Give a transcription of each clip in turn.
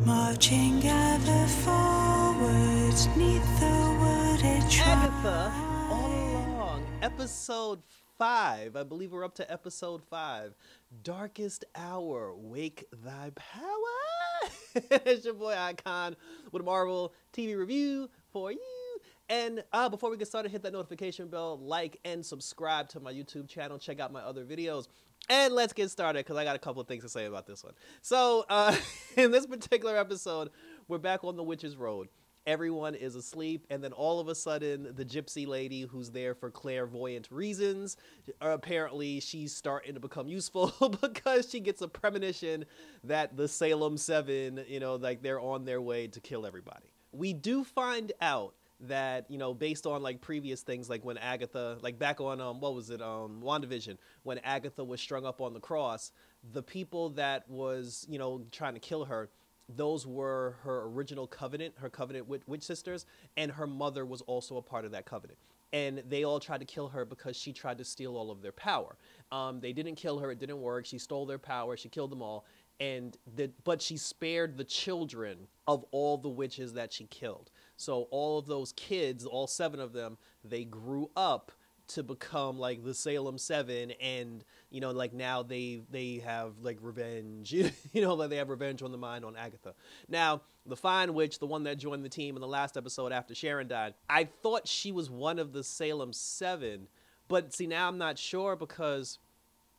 Marching ever forward, neath the wooded track. Agatha, all along, episode 5. I believe we're up to episode 5. Darkest Hour, Wake Thy Power. It's your boy Icon with a Marvel TV review for you. And before we get started, hit that notification bell, like, and subscribe to my YouTube channel. Check out my other videos. And let's get started, because I got a couple of things to say about this one. So, in this particular episode, we're back on the Witch's Road. Everyone is asleep, and then all of a sudden, the gypsy lady who's there for clairvoyant reasons, apparently she's starting to become useful because she gets a premonition that the Salem 7, like they're on their way to kill everybody. We do find out that, based on like previous things, like when Agatha, like back on, WandaVision, when Agatha was strung up on the cross, the people that was, trying to kill her, those were her original covenant, her covenant witch sisters, and her mother was also a part of that covenant. And they all tried to kill her because she tried to steal all of their power. They didn't kill her, it didn't work, she stole their power, she killed them all, but she spared the children of all the witches that she killed. So all of those kids, all 7 of them, they grew up to become like the Salem 7, and like now they have like revenge, like they have revenge on the mind on Agatha. Now the Fine Witch, the one that joined the team in the last episode after Sharon died, I thought she was one of the Salem 7, but see, now I'm not sure because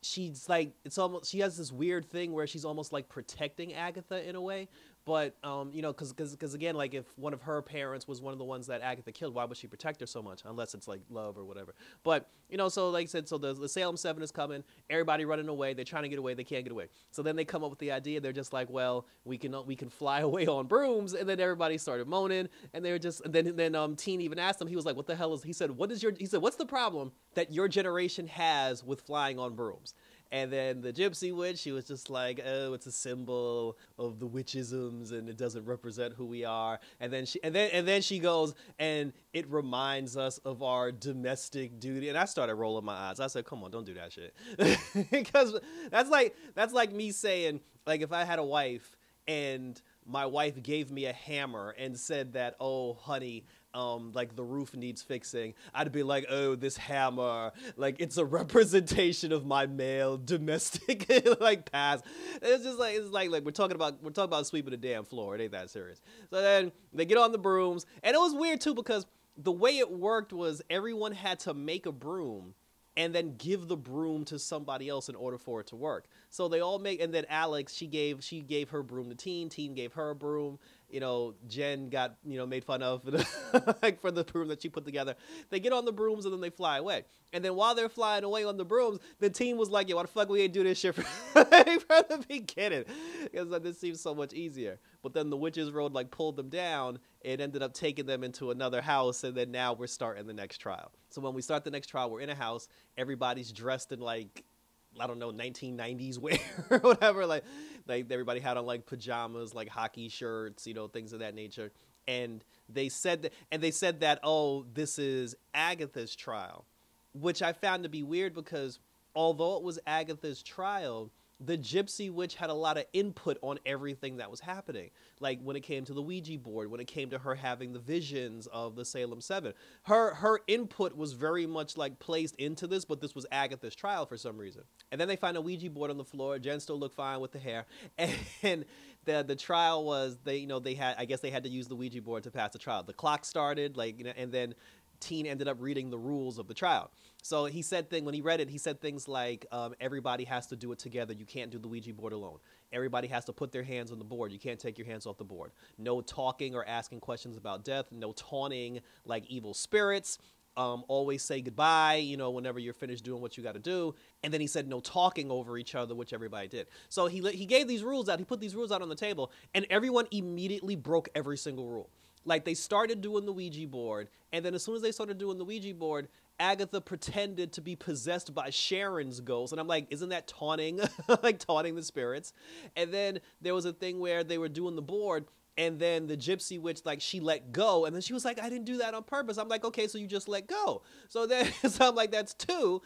she's like, it's almost, she has this weird thing where she's almost like protecting Agatha in a way. But, because again, like if one of her parents was one of the ones that Agatha killed, why would she protect her so much? Unless it's like love or whatever. But, so like I said, so the Salem 7 is coming, everybody running away, they're trying to get away, they can't get away. So then they come up with the idea, they're just like, well, we can fly away on brooms, and then everybody started moaning, and they were just, and then Teen even asked him, he was like, what the hell is, he said, what's the problem that your generation has with flying on brooms? And then the gypsy witch, she was just like, oh, it's a symbol of the witchisms and it doesn't represent who we are. And then she goes, and it reminds us of our domestic duty. And I started rolling my eyes. I said, come on, don't do that shit. Because that's like me saying, like, if I had a wife and my wife gave me a hammer and said that, oh, honey, like the roof needs fixing, I'd be like, oh, this hammer, like it's a representation of my male domestic like past. It's just like, we're talking about sweeping the damn floor. It ain't that serious. So then they get on the brooms, and it was weird too because the way it worked was everyone had to make a broom and then give the broom to somebody else in order for it to work. So they all make, and then Alex, she gave her broom to Teen gave her a broom. Jen got, made fun of like for the broom that she put together. They get on the brooms and then they fly away. And then while they're flying away on the brooms, the team was like, yo, why the fuck we ain't do this shit from the beginning? Because like, this seems so much easier. But then the Witch's Road like pulled them down. It ended up taking them into another house, and then now we're starting the next trial. So when we start the next trial, we're in a house. Everybody's dressed in like, I don't know, 1990s wear or whatever. Like everybody had on like pajamas, like hockey shirts, things of that nature. And they said that, oh, this is Agatha's trial, which I found to be weird because although it was Agatha's trial, the gypsy witch had a lot of input on everything that was happening. Like when it came to the Ouija board, when it came to her having the visions of the Salem 7, her input was very much like placed into this, but this was Agatha's trial for some reason. And then they find a Ouija board on the floor. Jen still looked fine with the hair. And the trial was, they had to use the Ouija board to pass the trial. The clock started, and then Teen ended up reading the rules of the trial. So he said when he read it, he said things like, everybody has to do it together. You can't do the Ouija board alone. Everybody has to put their hands on the board. You can't take your hands off the board. No talking or asking questions about death. No taunting like evil spirits. Always say goodbye, whenever you're finished doing what you got to do. And then he said no talking over each other, which everybody did. So he gave these rules out. He put these rules out on the table, and everyone immediately broke every single rule. Like they started doing the Ouija board, and then as soon as they started doing the Ouija board, Agatha pretended to be possessed by Sharon's ghost. And I'm like, isn't that taunting? Like taunting the spirits? And then there was a thing where they were doing the board, And then the gypsy witch, like, she let go, and then she was like, I didn't do that on purpose. I'm like, okay, so you just let go. So then, so I'm like, that's two.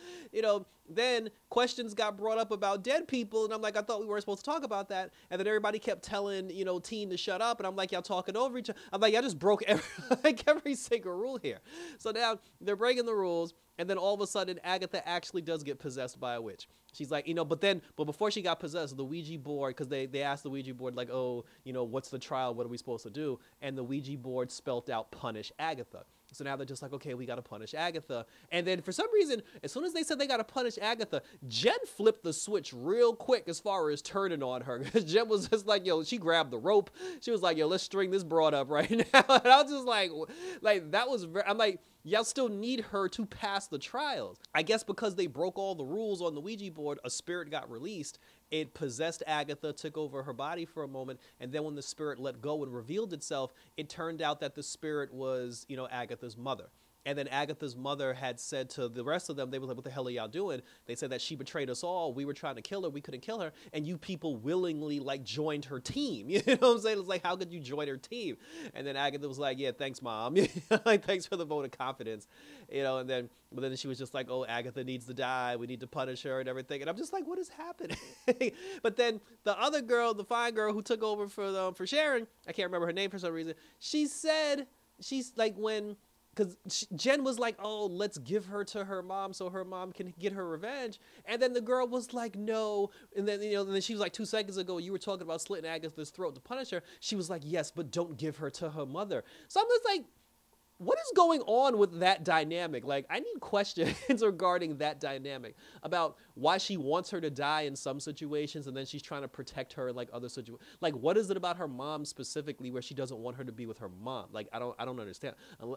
Then questions got brought up about dead people, and I'm like, I thought we weren't supposed to talk about that. And then everybody kept telling, Teen to shut up, and I'm like, y'all talking over each other. I'm like, y'all just broke every single rule here. So now they're breaking the rules, and then all of a sudden, Agatha actually does get possessed by a witch. She's like, but before she got possessed, the Ouija board, because they asked the Ouija board, like, oh, what's the trial? What are we supposed to do? And the Ouija board spelt out punish Agatha. So now they're just like, okay, we got to punish Agatha. And then for some reason, as soon as they said they got to punish Agatha, Jen flipped the switch real quick as far as turning on her. Jen was just like, she grabbed the rope. She was like, let's string this broad up right now. And I was just like that was I'm like, y'all still need her to pass the trials. I guess because they broke all the rules on the Ouija board, a spirit got released. It possessed Agatha, took over her body for a moment, and then when the spirit let go and revealed itself, it turned out that the spirit was, Agatha's mother. And then Agatha's mother had said to the rest of them, they were like, what the hell are y'all doing? They said that she betrayed us all. We were trying to kill her. We couldn't kill her. And you people willingly, joined her team. You know what I'm saying? It's like, how could you join her team? And then Agatha was like, yeah, thanks, Mom. Thanks for the vote of confidence. But then she was just like, oh, Agatha needs to die. We need to punish her and everything. And I'm just like, what is happening? But then the other girl, the fine girl who took over for Sharon, I can't remember her name for some reason. She said, because Jen was like, oh, let's give her to her mom so her mom can get her revenge. And then the girl was like, no. And then, and then she was like, 2 seconds ago, you were talking about slitting Agatha's throat to punish her. She was like, yes, but don't give her to her mother. So I'm just like, what is going on with that dynamic? Like, I need questions regarding that dynamic about why she wants her to die in some situations and then she's trying to protect her in other situations. Like, what is it about her mom specifically where she doesn't want her to be with her mom? Like, I don't understand.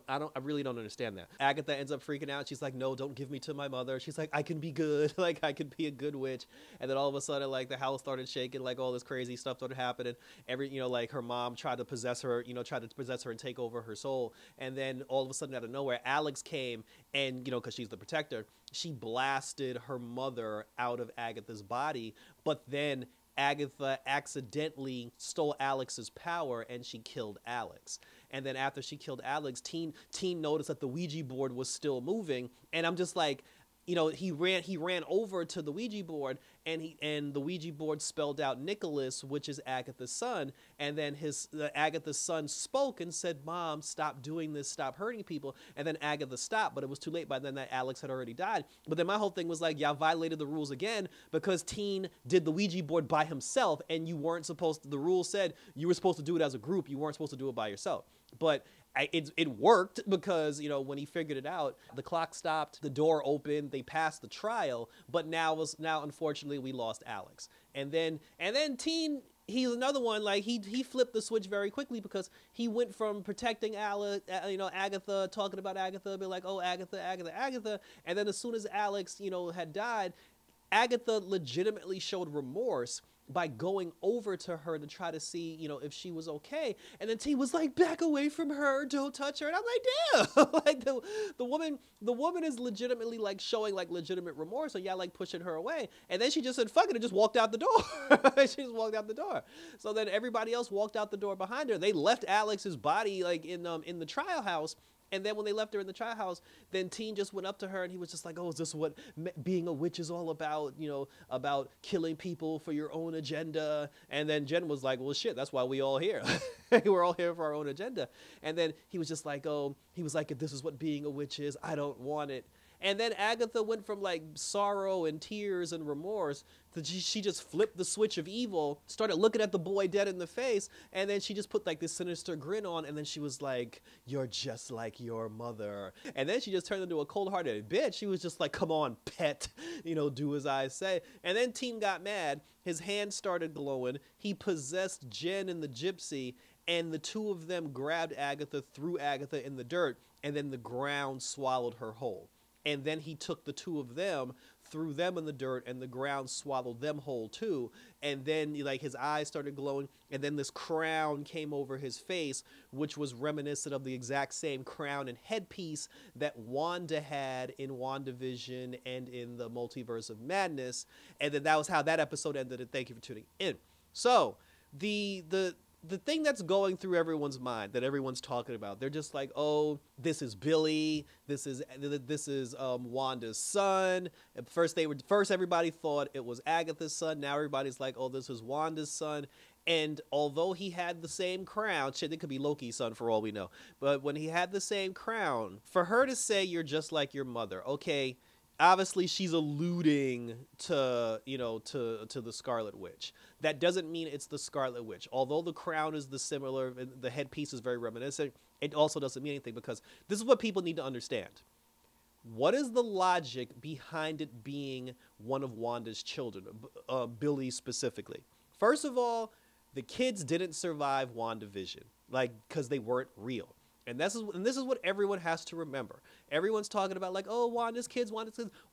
I really don't understand that. Agatha ends up freaking out. She's like, no, don't give me to my mother. She's like, I can be good. I could be a good witch. And then all of a sudden, the house started shaking, all this crazy stuff started happening. Her mom tried to possess her, and take over her soul. And then all of a sudden out of nowhere, Alex came and, because she's the protector, she blasted her mother out of Agatha's body, but then Agatha accidentally stole Alex's power and she killed Alex. And then after she killed Alex, Teen noticed that the Ouija board was still moving, and I'm just like, he ran over to the Ouija board, and the Ouija board spelled out Nicholas, which is Agatha's son. And then Agatha's son spoke and said, Mom, stop doing this, stop hurting people. And then Agatha stopped, but it was too late by then that Alex had already died. But then my whole thing was like, y'all violated the rules again because Teen did the Ouija board by himself, and you weren't supposed to, the rules said you were supposed to do it as a group. You weren't supposed to do it by yourself. But it worked because, when he figured it out, the clock stopped, the door opened, they passed the trial, but now unfortunately we lost Alex. And then Teen, he's another one, he flipped the switch very quickly because he went from protecting Agatha, talking about Agatha, being like, oh, Agatha, Agatha, Agatha. And then as soon as Alex, had died, Agatha legitimately showed remorse by going over to her to try to see, if she was okay. And then T was like, back away from her, don't touch her. And I'm like, damn, the woman is legitimately showing legitimate remorse, so y'all pushing her away. And then she just said, fuck it, and just walked out the door. She just walked out the door. So then everybody else walked out the door behind her. They left Alex's body in the trial house. And then when they left her in the trial house, then Teen just went up to her and he was just like, oh, is this what being a witch is all about? About killing people for your own agenda. And then Jen was like, well, shit, that's why we all here. We're all here for our own agenda. And then he was just like, oh, he was like, if this is what being a witch is, I don't want it. And then Agatha went from sorrow and tears and remorse to she just flipped the switch of evil, started looking at the boy dead in the face, and then she just put this sinister grin on, and then she was like, you're just like your mother. And then she just turned into a cold-hearted bitch. She was just like, come on, pet, do as I say. And then Teen got mad. His hand started glowing. He possessed Jen and the gypsy, and the two of them grabbed Agatha, threw Agatha in the dirt, and then the ground swallowed her whole. And then he took the two of them, threw them in the dirt, and the ground swallowed them whole too. And then his eyes started glowing, and then this crown came over his face, which was reminiscent of the exact same crown and headpiece that Wanda had in WandaVision and in the Multiverse of Madness. And then that was how that episode ended, and thank you for tuning in. So, the the thing that's going through everyone's mind that everyone's talking about, they're just like, oh, this is Billy, this is Wanda's son. At first everybody thought it was Agatha's son. Now everybody's like, oh, this is Wanda's son. And although he had the same crown, shit, it could be Loki's son for all we know. But when he had the same crown, for her to say you're just like your mother, okay, obviously she's alluding to, to the Scarlet Witch. That doesn't mean it's the Scarlet Witch. Although the crown is the similar, the headpiece is very reminiscent, it also doesn't mean anything, because this is what people need to understand. What is the logic behind it being one of Wanda's children, Billy specifically? First of all, the kids didn't survive WandaVision, because they weren't real. And this is what everyone has to remember. Everyone's talking about like, oh, Wanda's kids.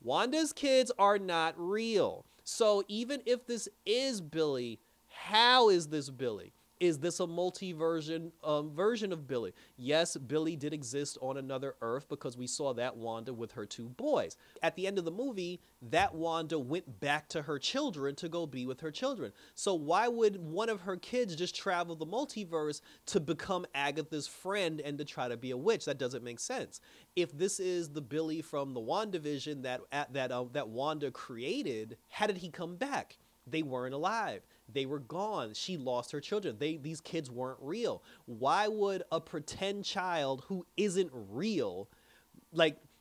Wanda's kids are not real. So even if this is Billy, how is this Billy? Is this a version of Billy? Yes, Billy did exist on another Earth because we saw that Wanda with her 2 boys. At the end of the movie, that Wanda went back to her children to go be with her children. So why would one of her kids just travel the multiverse to become Agatha's friend and to try to be a witch? That doesn't make sense. If this is the Billy from the WandaVision that Wanda created, how did he come back? They weren't alive. They were gone. She lost her children. These kids weren't real. Why would a pretend child who isn't real,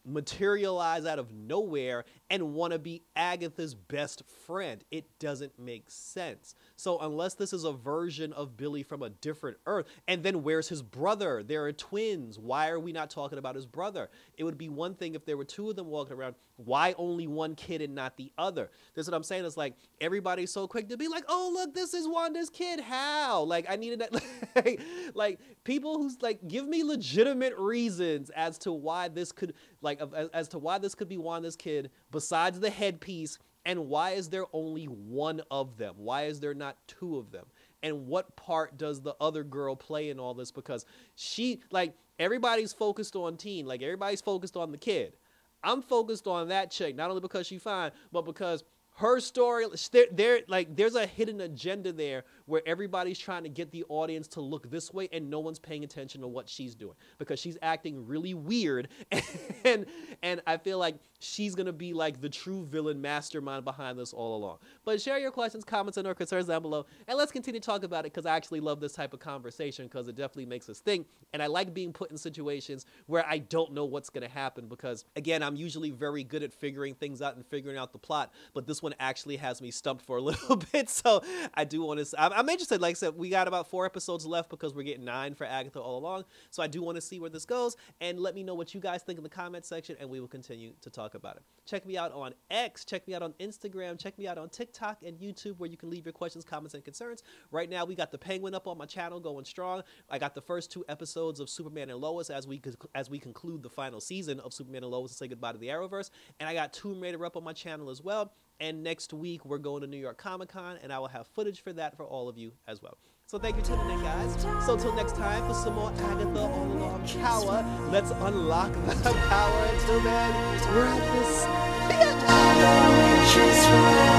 materialize out of nowhere and want to be Agatha's best friend? It doesn't make sense. So unless this is a version of Billy from a different Earth, and then where's his brother? There are twins. Why are we not talking about his brother? It would be one thing if there were 2 of them walking around. Why only one kid and not the other? That's what I'm saying. It's like everybody's so quick to be like, oh, look, this is Wanda's kid. How? I needed that. People who's give me legitimate reasons as to why this could be Wanda's kid besides the headpiece. And why is there only one of them? Why is there not 2 of them? And what part does the other girl play in all this? Because everybody's focused on teen, everybody's focused on the kid. I'm focused on that chick, not only because she's fine, but because her story, there's a hidden agenda there where everybody's trying to get the audience to look this way and no one's paying attention to what she's doing because she's acting really weird. And I feel like she's going to be the true villain mastermind behind this all along. But share your questions, comments, and or concerns down below. And let's continue to talk about it because I actually love this type of conversation because it definitely makes us think. And I like being put in situations where I don't know what's going to happen because, again, I'm usually very good at figuring things out and figuring out the plot. But this one actually has me stumped for a little bit. So I do want to, I'm interested. Like I said, we got about 4 episodes left because we're getting 9 for Agatha all along. So I do want to see where this goes. And let me know what you guys think in the comment section and we will continue to talk about it. Check me out on X, check me out on Instagram, check me out on TikTok and YouTube where you can leave your questions, comments, and concerns. Right now, we got the Penguin up on my channel going strong. I got the first 2 episodes of Superman and Lois as we conclude the final season of Superman and Lois and say goodbye to the Arrowverse. And I got Tomb Raider up on my channel as well. And next week, we're going to New York Comic-Con, and I will have footage for that for all of you as well. So thank you for tuning in, guys. So till next time, for some more Agatha all along power, let's unlock the power. Until then, we're at this.